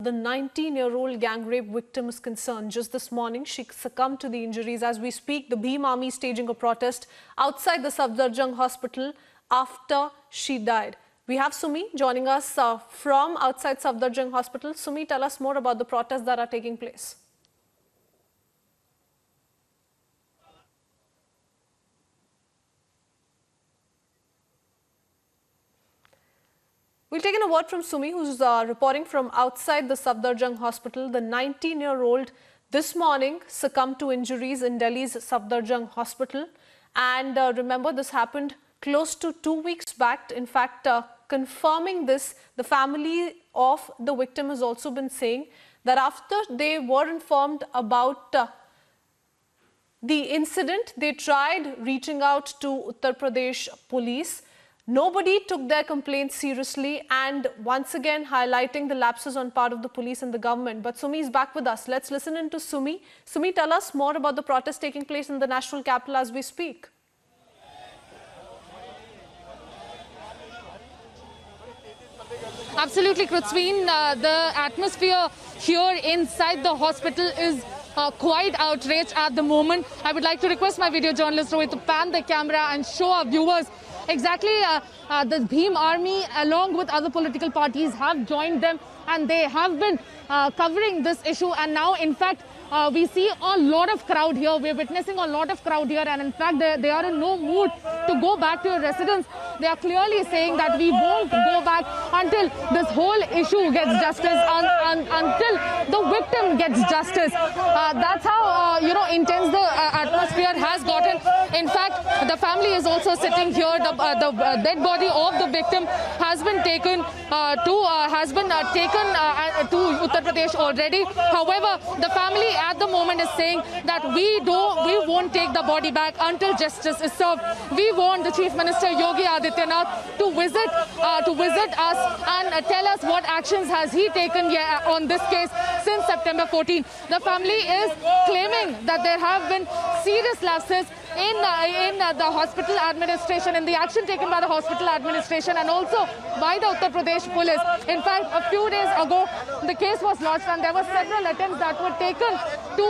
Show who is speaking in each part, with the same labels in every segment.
Speaker 1: The 19-year-old gang rape victim is concerned. Just this morning, she succumbed to the injuries. As we speak, the Bhim Army is staging a protest outside the Safdarjung hospital after she died. We have Sumi joining us from outside Safdarjung hospital. Sumi, tell us more about the protests that are taking place. We'll take in a word from Sumi, who's reporting from outside the Safdarjung hospital. The 19-year-old this morning succumbed to injuries in Delhi's Safdarjung hospital. And remember, this happened close to 2 weeks back. In fact, confirming this, the family of the victim has also been saying that after they were informed about the incident, they tried reaching out to Uttar Pradesh police. Nobody took their complaints seriously, and once again highlighting the lapses on part of the police and the government. But Sumi is back with us. Let's listen in to Sumi. Sumi, tell us more about the protest taking place in the national capital as we speak.
Speaker 2: Absolutely, Krutsveen. The atmosphere here inside the hospital is quite outraged at the moment. I would like to request my video journalist Rohit to pan the camera and show our viewers exactly the Bhim Army, along with other political parties, have joined them, and they have been covering this issue. And now, in fact, we see a lot of crowd here. We're witnessing a lot of crowd here, and in fact, they are in no mood to go back to your residence. They are clearly saying that we won't go back until this whole issue gets justice, until the victim gets justice. That's how intense the atmosphere has gotten. In fact, the family is also sitting here. The dead body of the victim has been taken to Uttar Pradesh already. However, the family at the moment is saying that we won't take the body back until justice is served. We want the Chief Minister Yogi Adityanath to visit us and tell us what actions has he taken on this case since September 14. The family is claiming that there have been serious lapses in the hospital administration, in the action taken by the hospital administration and also by the Uttar Pradesh police. In fact, a few days ago, the case was lodged and there were several attempts that were taken to,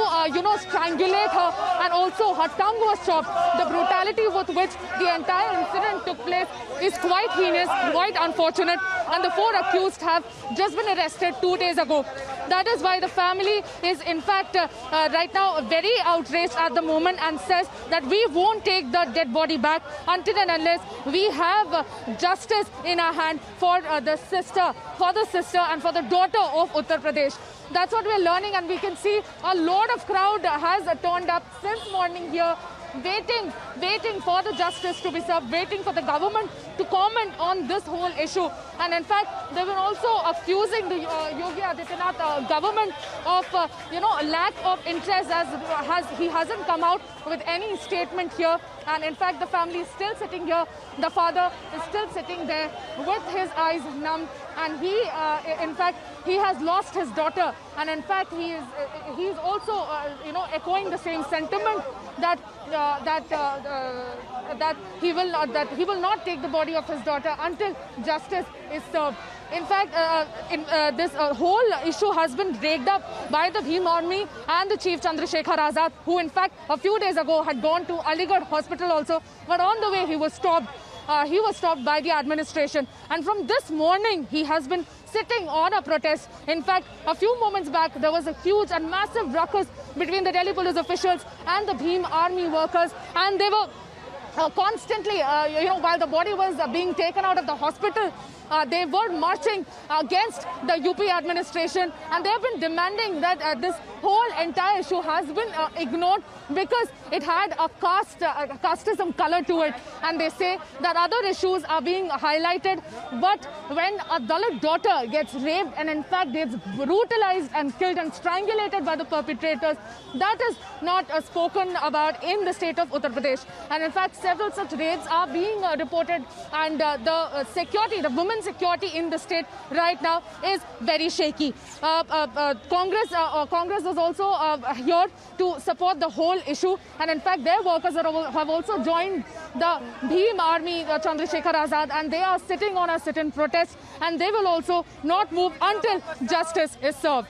Speaker 2: strangulate her, and also her tongue was chopped. The brutality with which the entire incident took place is quite heinous, quite unfortunate, and the 4 accused have just been arrested 2 days ago. That is why the family is, in fact, right now very outraged at the moment and says that we won't take the dead body back until and unless we have justice in our hand for the sister and for the daughter of Uttar Pradesh. That's what we're learning, and we can see a lot of crowd has turned up since morning here, waiting for the justice to be served, waiting for the government to comment on this whole issue. And in fact, they were also accusing the Yogi Adityanath government of, lack of interest, as he hasn't come out with any statement here. And in fact, the family is still sitting here. The father is still sitting there with his eyes numb. And he, in fact, he has lost his daughter. And in fact, he is also, echoing the same sentiment that he will not take the body of his daughter until justice is served. In fact, this whole issue has been dragged up by the Bhim Army and the Chief Chandrasekhar Azad, who in fact a few days ago had gone to Aligarh hospital also, but on the way he was stopped. He was stopped by the administration, and from this morning he has been sitting on a protest. In fact, a few moments back there was a huge and massive ruckus between the Delhi police officials and the Bhim Army workers, and they were constantly, while the body was being taken out of the hospital, they were marching against the UP administration, and they have been demanding that this whole entire issue has been ignored because it had a casteism color to it. And they say that other issues are being highlighted, but when a Dalit daughter gets raped and in fact gets brutalized and killed and strangulated by the perpetrators, that is not spoken about in the state of Uttar Pradesh. And in fact, several such raids are being reported, and the security, the women's security in the state right now is very shaky. Congress is also here to support the whole issue, and in fact their workers have also joined the Bhim Army, Chandrasekhar Azad, and they are sitting on a sit-in protest, and they will also not move until justice is served.